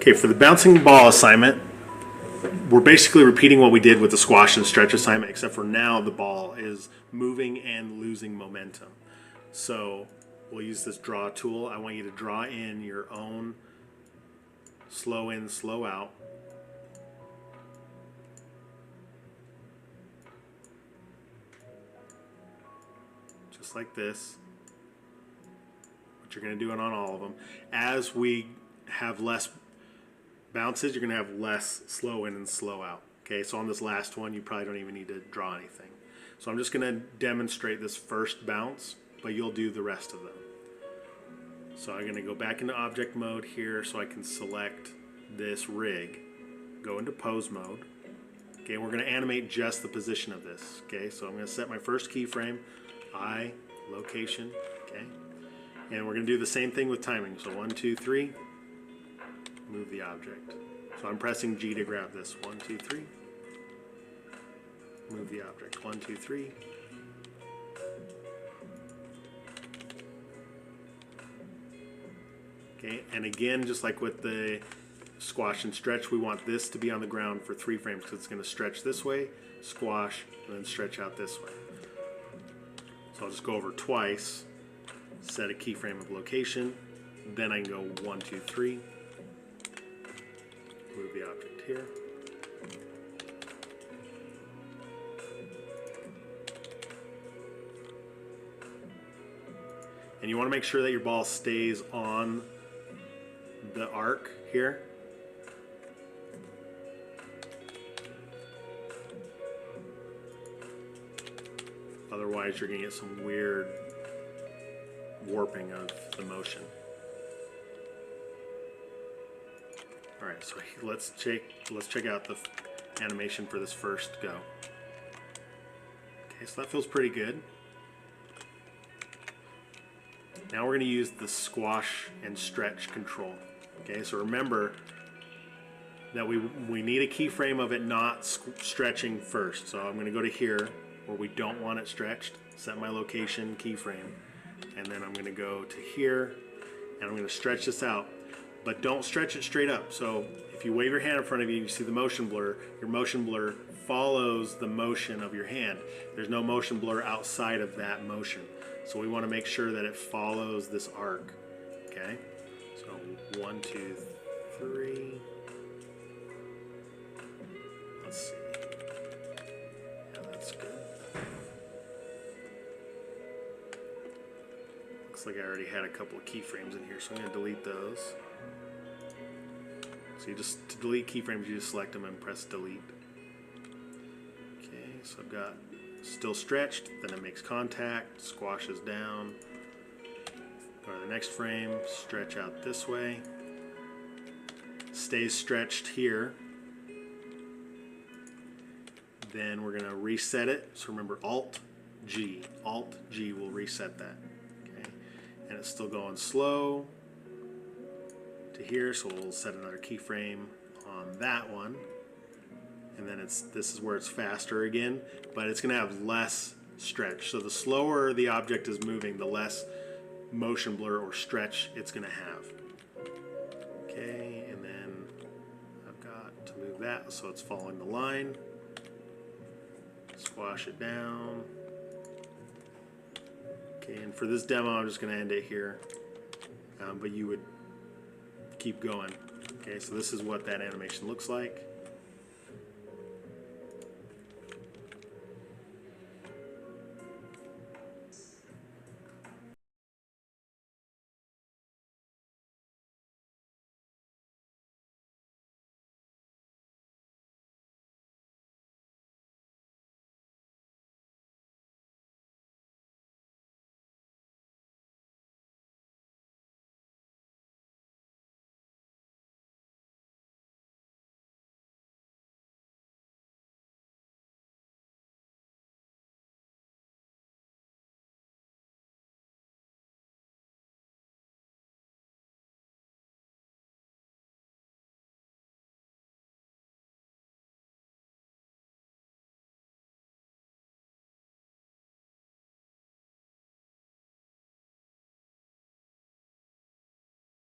Okay, for the bouncing ball assignment, we're basically repeating what we did with the squash and stretch assignment, except for now the ball is moving and losing momentum. So we'll use this draw tool. I want you to draw in your own slow in, slow out. Just like this. But you're going to do it on all of them. As we have less bounces, you're going to have less slow in and slow out. Okay, so on this last one, you probably don't even need to draw anything. So I'm just going to demonstrate this first bounce, but you'll do the rest of them. So I'm going to go back into object mode here so I can select this rig, go into pose mode. Okay, we're going to animate just the position of this. Okay, so I'm going to set my first keyframe, I, location, okay, and we're going to do the same thing with timing. So 1, 2, 3, move the object. So I'm pressing G to grab this. 1, 2, 3, move the object. 1, 2, 3. Okay, and again, just like with the squash and stretch, we want this to be on the ground for 3 frames because it's going to stretch this way, squash, and then stretch out this way. So I'll just go over twice, set a keyframe of location, then I can go 1, 2, 3, move the object here. And you want to make sure that your ball stays on the arc here. Otherwise, you're going to get some weird warping of the motion. All right, so let's check out the animation for this first go. Okay, so that feels pretty good. Now we're going to use the squash and stretch control. Okay, so remember that we need a keyframe of it not stretching first. So I'm going to go to here where we don't want it stretched, set my location keyframe, and then I'm going to go to here and I'm going to stretch this out. But don't stretch it straight up. So if you wave your hand in front of you, you see the motion blur. Your motion blur follows the motion of your hand. There's no motion blur outside of that motion. So we want to make sure that it follows this arc. Okay? So 1, 2, 3. Let's see. Yeah, that's good. Looks like I already had a couple of keyframes in here, so I'm going to delete those. So you just, to delete keyframes, you just select them and press delete. Okay, so I've got still stretched, then it makes contact, squashes down. Go to the next frame, stretch out this way. Stays stretched here. Then we're going to reset it. So remember Alt-G. Alt-G will reset that. Okay, and it's still going slow to here, so we'll set another keyframe on that one. And then this is where it's faster again, but it's going to have less stretch. So the slower the object is moving, the less motion blur or stretch it's going to have. Okay, and then I've got to move that so it's following the line. Squash it down. Okay, and for this demo, I'm just going to end it here, but you would keep going. Okay, so this is what that animation looks like.